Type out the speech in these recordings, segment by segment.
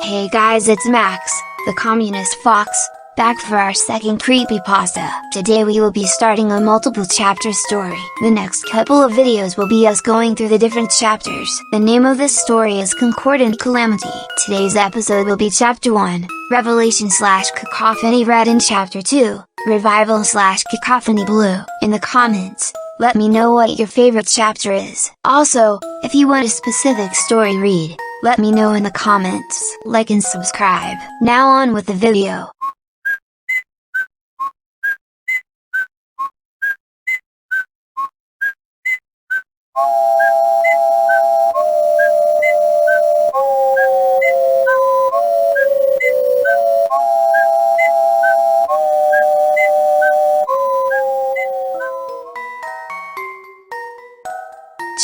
Hey guys, it's Max, the Communist Fox, back for our second creepypasta. Today we will be starting a multiple chapter story. The next couple of videos will be us going through the different chapters. The name of this story is Concordant Calamity. Today's episode will be Chapter 1, Revelation / Cacophony Red, and Chapter 2, Revival / Cacophony Blue. In the comments, let me know what your favorite chapter is. Also, if you want a specific story read, let me know in the comments. Like and subscribe. Now on with the video.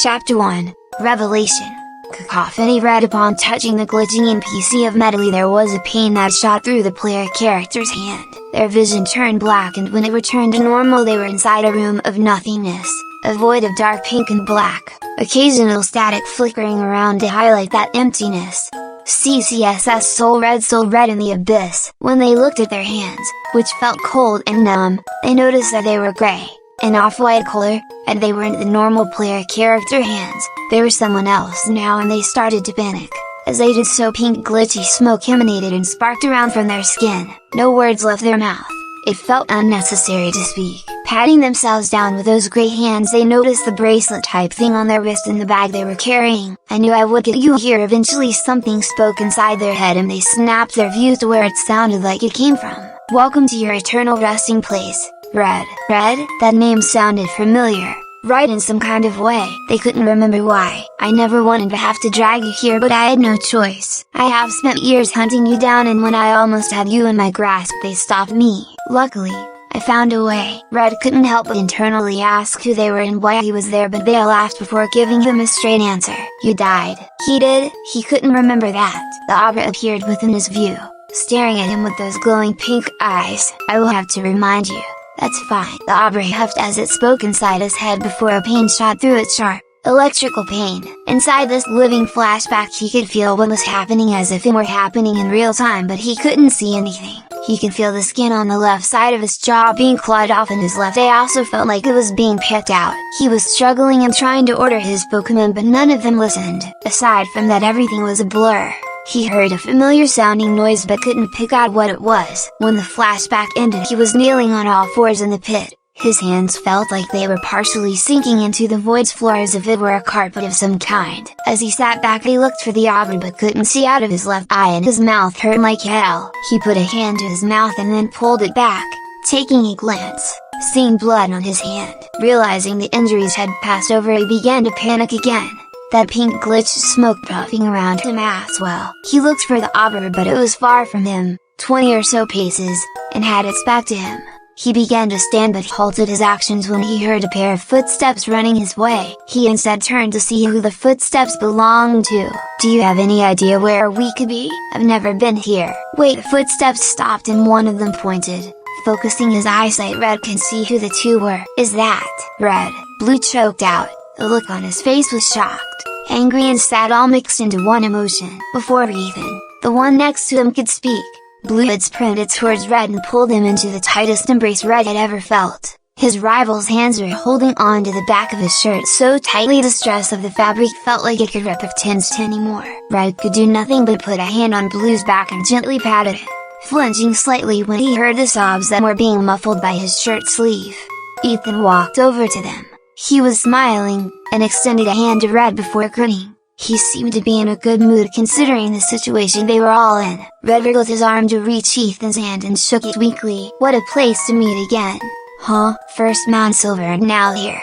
Chapter 1, Revelation. Cacophony Red. Upon touching the glitching NPC of Medley, there was a pain that shot through the player character's hand. Their vision turned black, and when it returned to normal they were inside a room of nothingness, a void of dark pink and black, occasional static flickering around to highlight that emptiness. CCSS Soul Red in the abyss. When they looked at their hands, which felt cold and numb, they noticed that they were gray, an off-white color, and they weren't the normal player character hands. They were someone else now, and they started to panic. As they did so, pink glitchy smoke emanated and sparked around from their skin. No words left their mouth. It felt unnecessary to speak. Patting themselves down with those gray hands, they noticed the bracelet type thing on their wrist in the bag they were carrying. "I knew I would get you here eventually," something spoke inside their head, and they snapped their views to where it sounded like it came from. "Welcome to your eternal resting place, Red." Red? That name sounded familiar. Right, in some kind of way. They couldn't remember why. "I never wanted to have to drag you here, but I had no choice. I have spent years hunting you down, and when I almost had you in my grasp, they stopped me. Luckily, I found a way." Red couldn't help but internally ask who they were and why he was there, but they laughed before giving him a straight answer. "You died." He did? He couldn't remember that. The Abra appeared within his view, staring at him with those glowing pink eyes. "I will have to remind you." "That's fine." The Abra huffed as it spoke inside his head before a pain shot through it, sharp, electrical pain. Inside this living flashback he could feel what was happening as if it were happening in real time, but he couldn't see anything. He could feel the skin on the left side of his jaw being clawed off, and his left eye also felt like it was being picked out. He was struggling and trying to order his Pokémon, but none of them listened. Aside from that, everything was a blur. He heard a familiar sounding noise but couldn't pick out what it was. When the flashback ended, he was kneeling on all fours in the pit. His hands felt like they were partially sinking into the void's floor as if it were a carpet of some kind. As he sat back, he looked for the Abra but couldn't see out of his left eye, and his mouth hurt like hell. He put a hand to his mouth and then pulled it back, taking a glance. Seeing blood on his hand, realizing the injuries had passed over, he began to panic again. That pink glitch smoke puffing around him as well. He looked for the Abra, but it was far from him, 20 or so paces, and had its back to him. He began to stand but halted his actions when he heard a pair of footsteps running his way. He instead turned to see who the footsteps belonged to. "Do you have any idea where we could be? I've never been here." "Wait!" The footsteps stopped and one of them pointed. Focusing his eyesight, Red could see who the two were. "Is that Red?" Blue choked out. The look on his face was shocked, angry and sad all mixed into one emotion. Before Ethan, the one next to him, could speak, Blue had sprinted towards Red and pulled him into the tightest embrace Red had ever felt. His rival's hands were holding on to the back of his shirt so tightly the stress of the fabric felt like it could rip if tensed anymore. Red could do nothing but put a hand on Blue's back and gently patted it, flinching slightly when he heard the sobs that were being muffled by his shirt sleeve. Ethan walked over to them. He was smiling, and extended a hand to Red before grinning. He seemed to be in a good mood considering the situation they were all in. Red wriggled his arm to reach Ethan's hand and shook it weakly. "What a place to meet again. Huh? First Mount Silver and now here.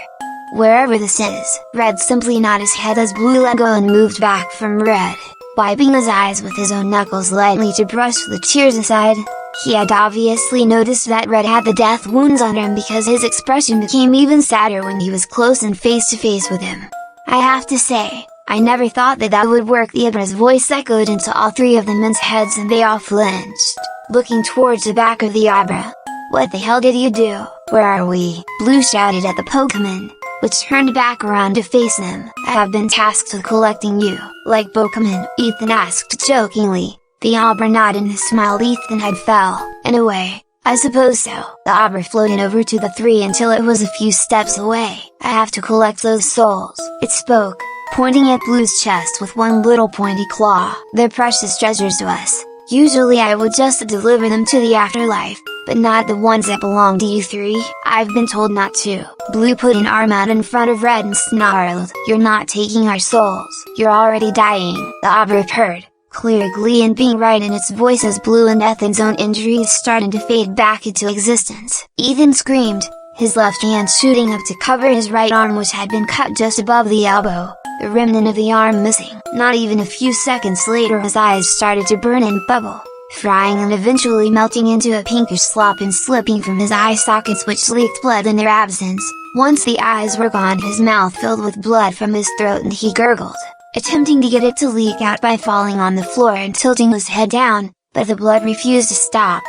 Wherever this is." Red simply nodded his head as Blue let go and moved back from Red, wiping his eyes with his own knuckles lightly to brush the tears aside. He had obviously noticed that Red had the death wounds on him, because his expression became even sadder when he was close and face to face with him. "I have to say, I never thought that would work." The Abra's voice echoed into all three of the men's heads and they all flinched, looking towards the back of the Abra. "What the hell did you do? Where are we?" Blue shouted at the Pokémon, which turned back around to face them. "I have been tasked with collecting you, like Pokémon," Ethan asked jokingly. The Abra nodded and smiled. Ethan had fell. In a way, I suppose so. The Abra floated over to the three until it was a few steps away. I have to collect those souls, it spoke, pointing at Blue's chest with one little pointy claw. They're precious treasures to us. Usually I would just deliver them to the afterlife, but not the ones that belong to you three. I've been told not to. Blue put an arm out in front of Red and snarled, "You're not taking our souls. You're already dying." The Abra purred, clear glee in being right in its voice as Blue and Ethan's own injuries started to fade back into existence. Ethan screamed, his left hand shooting up to cover his right arm, which had been cut just above the elbow, the remnant of the arm missing. Not even a few seconds later his eyes started to burn and bubble, frying and eventually melting into a pinkish slop and slipping from his eye sockets, which leaked blood in their absence. Once the eyes were gone, his mouth filled with blood from his throat and he gurgled, attempting to get it to leak out by falling on the floor and tilting his head down, but the blood refused to stop.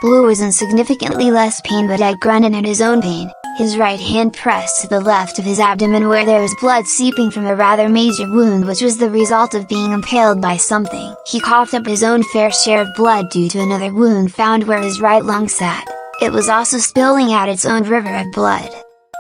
Blue was in significantly less pain, but had grunted at his own pain, his right hand pressed to the left of his abdomen where there was blood seeping from a rather major wound which was the result of being impaled by something. He coughed up his own fair share of blood due to another wound found where his right lung sat. It was also spilling out its own river of blood.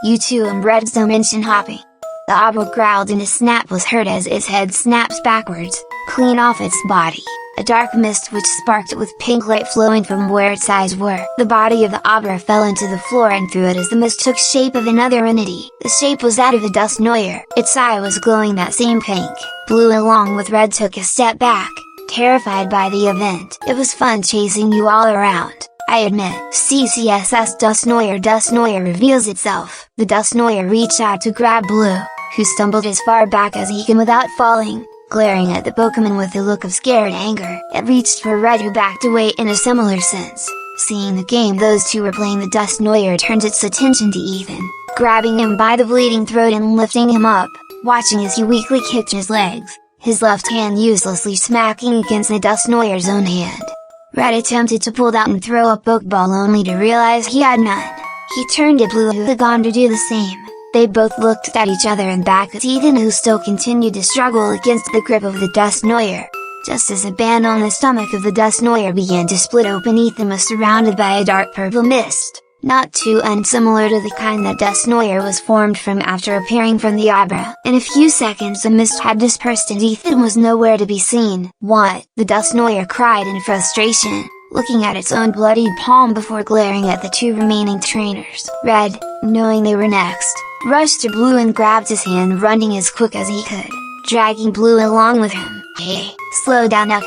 "You two inbred, so mention hopping." The Abra growled and a snap was heard as its head snaps backwards, clean off its body. A dark mist which sparked with pink light flowing from where its eyes were. The body of the Abra fell into the floor and through it as the mist took shape of another entity. The shape was that of a dust noir. Its eye was glowing that same pink. Blue along with Red took a step back, terrified by the event. "It was fun chasing you all around, I admit." CCSS Dust Noir reveals itself. The Dust Noir reached out to grab Blue, who stumbled as far back as he can without falling, glaring at the Pokémon with a look of scared anger. It reached for Red, who backed away in a similar sense. Seeing the game those two were playing, the Dust Noir turned its attention to Ethan, grabbing him by the bleeding throat and lifting him up, watching as he weakly kicked his legs, his left hand uselessly smacking against the Dust Noir's own hand. Red attempted to pull out and throw a Pokeball only to realize he had none. He turned to Blue, who had gone to do the same. They both looked at each other and back at Ethan, who still continued to struggle against the grip of the Dust Noir. Just as a band on the stomach of the Dust Noir began to split open, Ethan was surrounded by a dark purple mist, not too unsimilar to the kind that Dust Noir was formed from after appearing from the Abra. In a few seconds the mist had dispersed and Ethan was nowhere to be seen. "What?" the Dust Noir cried in frustration, looking at its own bloodied palm before glaring at the two remaining trainers. Red, knowing they were next, rushed to Blue and grabbed his hand, running as quick as he could, dragging Blue along with him. "Hey, slow down now.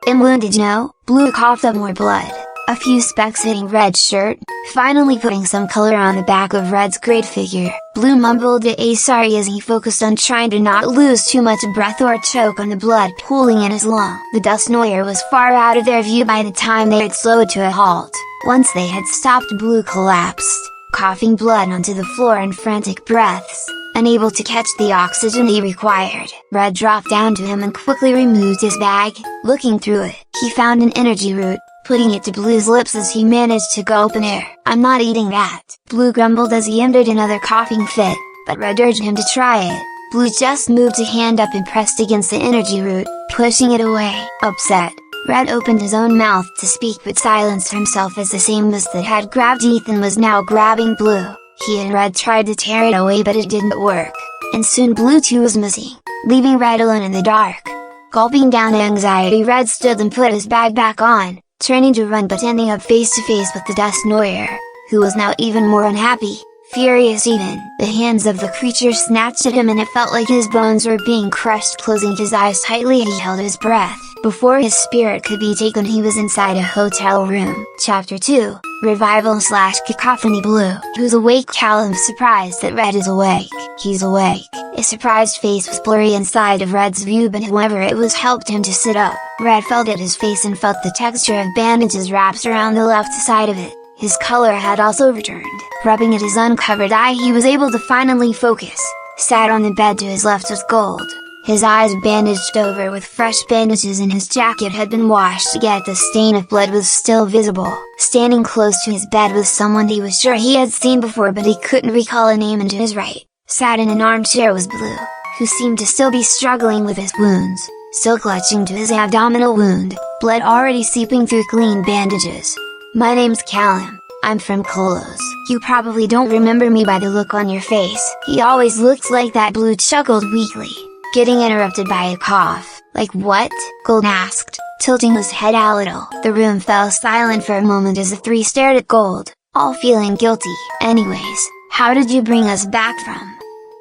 I'm wounded, no?" Blue coughed up more blood, a few specks hitting Red's shirt, finally putting some color on the back of Red's great figure. Blue mumbled a sorry as he focused on trying to not lose too much breath or choke on the blood pooling in his lung. The Dust Noir was far out of their view by the time they had slowed to a halt. Once they had stopped, Blue collapsed, coughing blood onto the floor in frantic breaths, unable to catch the oxygen he required. Red dropped down to him and quickly removed his bag. Looking through it, he found an energy root, putting it to Blue's lips as he managed to gulp in air. "I'm not eating that," Blue grumbled as he ended another coughing fit, but Red urged him to try it. Blue just moved a hand up and pressed against the energy root, pushing it away. Upset, Red opened his own mouth to speak but silenced himself as the same mist that had grabbed Ethan was now grabbing Blue. He and Red tried to tear it away but it didn't work, and soon Blue too was missing, leaving Red alone in the dark. Gulping down anxiety, Red stood and put his bag back on, turning to run but ending up face to face with the Dust Noir, who was now even more unhappy, furious even. The hands of the creature snatched at him and it felt like his bones were being crushed. Closing his eyes tightly, he held his breath. Before his spirit could be taken, he was inside a hotel room. Chapter 2, Revival / Cacophony Blue. Who's awake? Callum's surprised that Red is awake. He's awake. A surprised face was blurry inside of Red's view, but whoever it was helped him to sit up. Red felt at his face and felt the texture of bandages wrapped around the left side of it. His color had also returned. Rubbing at his uncovered eye, he was able to finally focus. Sat on the bed to his left was gold. His eyes bandaged over with fresh bandages and his jacket had been washed, yet the stain of blood was still visible. Standing close to his bed was someone he was sure he had seen before, but he couldn't recall a name, and to his right, sat in an armchair was Blue, who seemed to still be struggling with his wounds. still clutching to his abdominal wound, blood already seeping through clean bandages. "My name's Callum. I'm from Kolos. You probably don't remember me by the look on your face." "He always looks like that," Blue chuckled weakly, getting interrupted by a cough. "Like what?" Gold asked, tilting his head a little. The room fell silent for a moment as the three stared at Gold, all feeling guilty. "Anyways, how did you bring us back from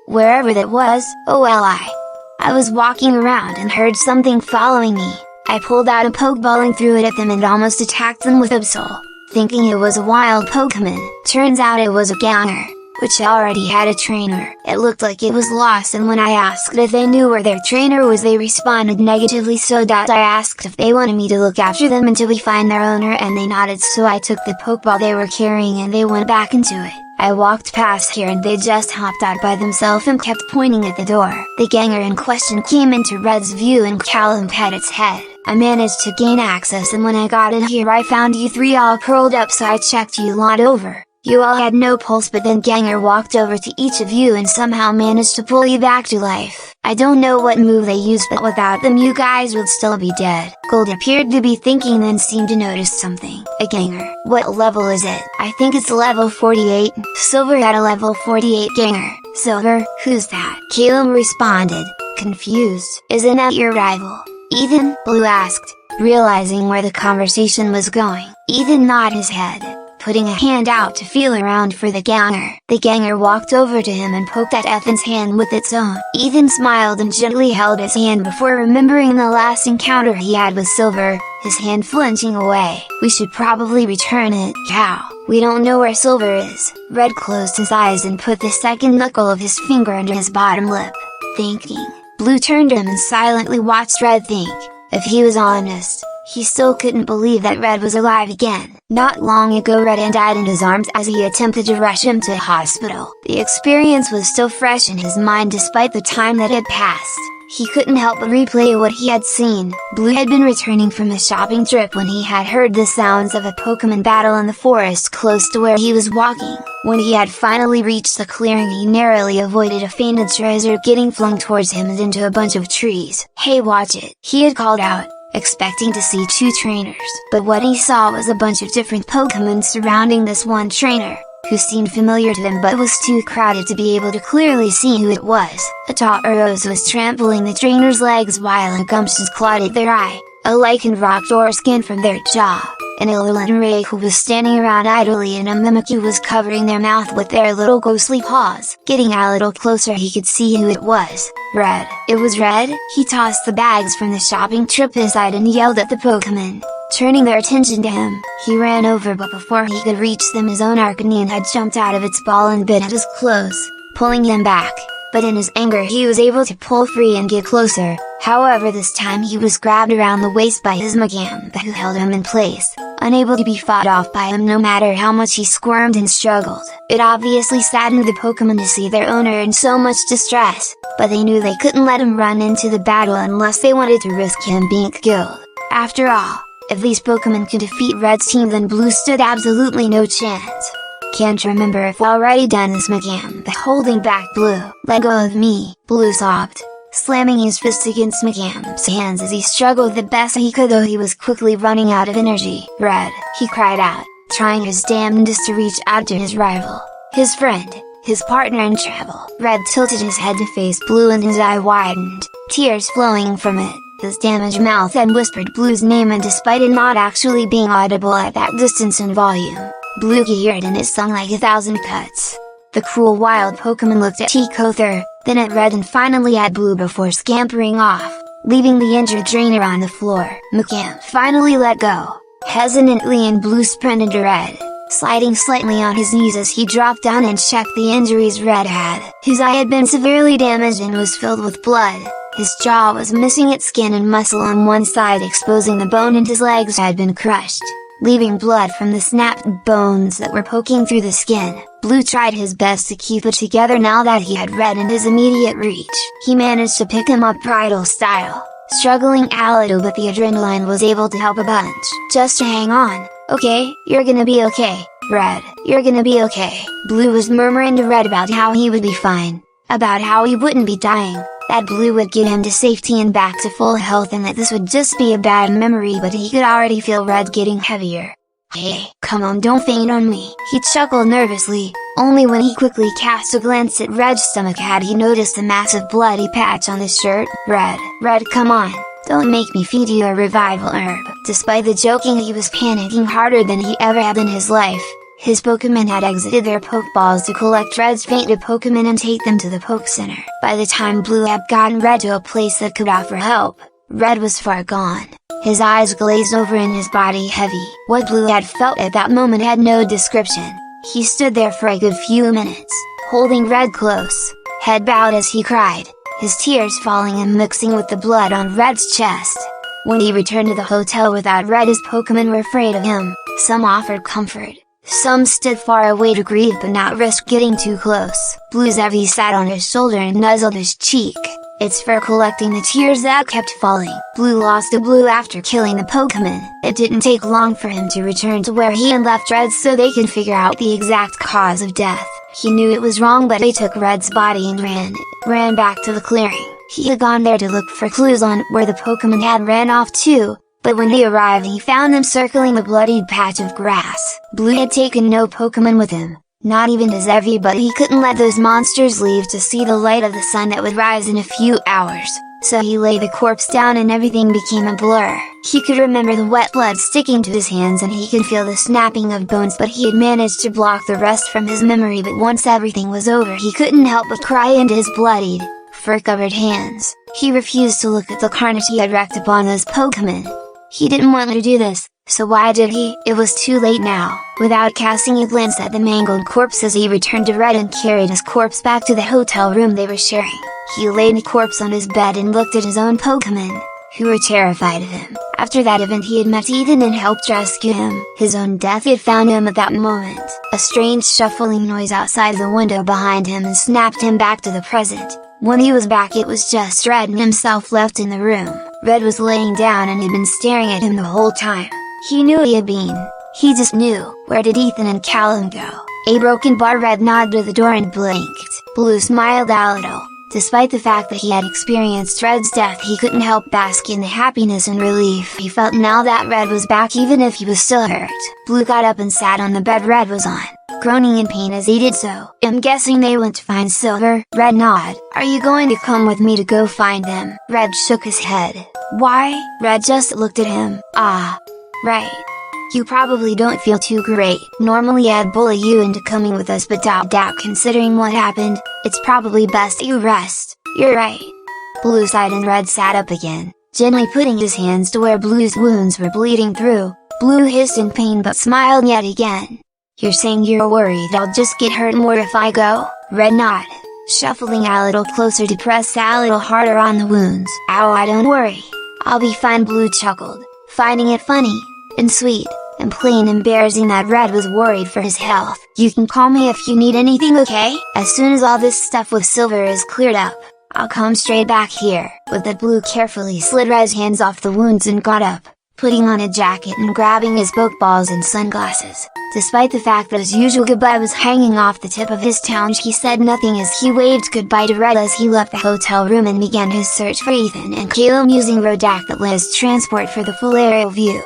wherever that was?" "Oh well, I was walking around and heard something following me. I pulled out a Pokeball and threw it at them and almost attacked them with Absol, thinking it was a wild Pokemon. Turns out it was a Ganger, which already had a trainer. It looked like it was lost, and when I asked if they knew where their trainer was, they responded negatively, so I asked if they wanted me to look after them until we find their owner, and they nodded, so I took the Pokeball they were carrying and they went back into it. I walked past here and they just hopped out by themselves and kept pointing at the door." The Ganger in question came into Red's view and Callum pat its head. "I managed to gain access, and when I got in here I found you three all curled up, so I checked you lot over. You all had no pulse, but then Ganger walked over to each of you and somehow managed to pull you back to life. I don't know what move they used, but without them you guys would still be dead." Gold appeared to be thinking, then seemed to notice something. "A Ganger? What level is it?" "I think it's level 48. Silver had a level 48 Ganger." "Silver? Who's that?" Caleb responded, confused. "Isn't that your rival, Ethan?" Blue asked, realizing where the conversation was going. Ethan nodded his head, putting a hand out to feel around for the Ganger. The Ganger walked over to him and poked at Ethan's hand with its own. Ethan smiled and gently held his hand before remembering the last encounter he had with Silver, his hand flinching away. "We should probably return it, Cal. We don't know where Silver is." Red closed his eyes and put the second knuckle of his finger under his bottom lip, thinking. Blue turned to him and silently watched Red think. If he was honest, he still couldn't believe that Red was alive again. Not long ago Red had died in his arms as he attempted to rush him to hospital. The experience was still fresh in his mind despite the time that had passed. He couldn't help but replay what he had seen. Blue had been returning from a shopping trip when he had heard the sounds of a Pokemon battle in the forest close to where he was walking. When he had finally reached the clearing, he narrowly avoided a fainted Charizard getting flung towards him and into a bunch of trees. "Hey, watch it!" he had called out, expecting to see two trainers. But what he saw was a bunch of different Pokemon surrounding this one trainer, who seemed familiar to him but was too crowded to be able to clearly see who it was. A tall Rose was trampling the trainer's legs while a Gumptions clawed at their eye, a lichen rocked or skin from their jaw. An Alolan Raikou was standing around idly and a Mimikyu was covering their mouth with their little ghostly paws. Getting a little closer he could see who it was. Red. It was Red. He tossed the bags from the shopping trip aside and yelled at the Pokemon, turning their attention to him. He ran over, but before he could reach them his own Arcanine had jumped out of its ball and bit at his clothes, pulling him back. But in his anger he was able to pull free and get closer. However, this time he was grabbed around the waist by his Magamba, who held him in place, unable to be fought off by him no matter how much he squirmed and struggled. It obviously saddened the Pokemon to see their owner in so much distress, but they knew they couldn't let him run into the battle unless they wanted to risk him being killed. After all, if these Pokemon could defeat Red's team, then Blue stood absolutely no chance. "Can't remember if already done this, Magamba." Holding back Blue. "Let go of me," Blue sobbed, slamming his fist against Magamba's hands as he struggled the best he could, though he was quickly running out of energy. "Red," he cried out, trying his damnedest to reach out to his rival, his friend, his partner in travel. Red tilted his head to face Blue and his eye widened, tears flowing from it. His damaged mouth had whispered Blue's name, and despite it not actually being audible at that distance and volume, Blue could hear it and it sung like 1,000 cuts. The cruel wild Pokemon looked at Ticother, then at Red and finally at Blue before scampering off, leaving the injured trainer on the floor. Magamba finally let go, hesitantly, and Blue sprinted to Red, sliding slightly on his knees as he dropped down and checked the injuries Red had. His eye had been severely damaged and was filled with blood. His jaw was missing its skin and muscle on one side, exposing the bone, and his legs had been crushed, leaving blood from the snapped bones that were poking through the skin. Blue tried his best to keep it together now that he had Red in his immediate reach. He managed to pick him up bridal style, struggling a little, but the adrenaline was able to help a bunch. "Just hang on, okay? You're gonna be okay, Red. You're gonna be okay." Blue was murmuring to Red about how he would be fine, about how he wouldn't be dying, that Blue would get him to safety and back to full health, and that this would just be a bad memory, but he could already feel Red getting heavier. "Hey, come on, don't faint on me," he chuckled nervously. Only when he quickly cast a glance at Red's stomach had he noticed the massive bloody patch on his shirt. "Red, come on, don't make me feed you a revival herb." Despite the joking, he was panicking harder than he ever had in his life. His Pokemon had exited their Pokeballs to collect Red's fainted Pokemon and take them to the Poke Center. By the time Blue had gotten Red to a place that could offer help, Red was far gone. His eyes glazed over and his body heavy. What Blue had felt at that moment had no description. He stood there for a good few minutes, holding Red close, head bowed as he cried, his tears falling and mixing with the blood on Red's chest. When he returned to the hotel without Red, his Pokemon were afraid of him. Some offered comfort, some stood far away to grieve but not risk getting too close. Blue's Evie sat on his shoulder and nuzzled his cheek, its fur collecting the tears that kept falling. Blue lost a Blue after killing the Pokemon. It didn't take long for him to return to where he had left Red so they could figure out the exact cause of death. He knew it was wrong, but he took Red's body and ran back to the clearing. He had gone there to look for clues on where the Pokemon had ran off to, but when he arrived he found them circling a bloodied patch of grass. Blue had taken no Pokemon with him, not even his Evie, but he couldn't let those monsters leave to see the light of the sun that would rise in a few hours, so he lay the corpse down and everything became a blur. He could remember the wet blood sticking to his hands and he could feel the snapping of bones, but he had managed to block the rest from his memory. But once everything was over he couldn't help but cry into his bloodied, fur-covered hands. He refused to look at the carnage he had wreaked upon those Pokemon. He didn't want to do this, so why did he? It was too late now. Without casting a glance at the mangled corpses, he returned to Red and carried his corpse back to the hotel room they were sharing. He laid the corpse on his bed and looked at his own Pokemon, who were terrified of him. After that event he had met Ethan and helped rescue him. His own death had found him at that moment. A strange shuffling noise outside the window behind him and snapped him back to the present. When he was back it was just Red and himself left in the room. Red was laying down and had been staring at him the whole time. He knew he had been. He just knew. Where did Ethan and Callum go? A broken bar. Red nodded to the door and blinked. Blue smiled a little. Despite the fact that he had experienced Red's death, he couldn't help bask in the happiness and relief he felt now that Red was back, even if he was still hurt. Blue got up and sat on the bed Red was on, groaning in pain as he did so. "I'm guessing they went to find Silver?" Red nodded. "Are you going to come with me to go find them?" Red shook his head. "Why?" Red just looked at him. "Ah, right. You probably don't feel too great. Normally I'd bully you into coming with us, but considering what happened, it's probably best you rest." "You're right." Blue sighed and Red sat up again, gently putting his hands to where Blue's wounds were bleeding through. Blue hissed in pain but smiled yet again. "You're saying you're worried I'll just get hurt more if I go?" Red nodded, shuffling a little closer to press a little harder on the wounds. "Oh, I don't worry. I'll be fine." Blue chuckled, finding it funny, and sweet, and plain embarrassing that Red was worried for his health. "You can call me if you need anything, okay? As soon as all this stuff with Silver is cleared up, I'll come straight back here." With that, Blue carefully slid Red's hands off the wounds and got up, putting on a jacket and grabbing his Pokeballs and sunglasses. Despite the fact that his usual goodbye was hanging off the tip of his tongue, he said nothing as he waved goodbye to Red as he left the hotel room and began his search for Ethan and Caleb using Rodak that Liz transport for the full aerial view.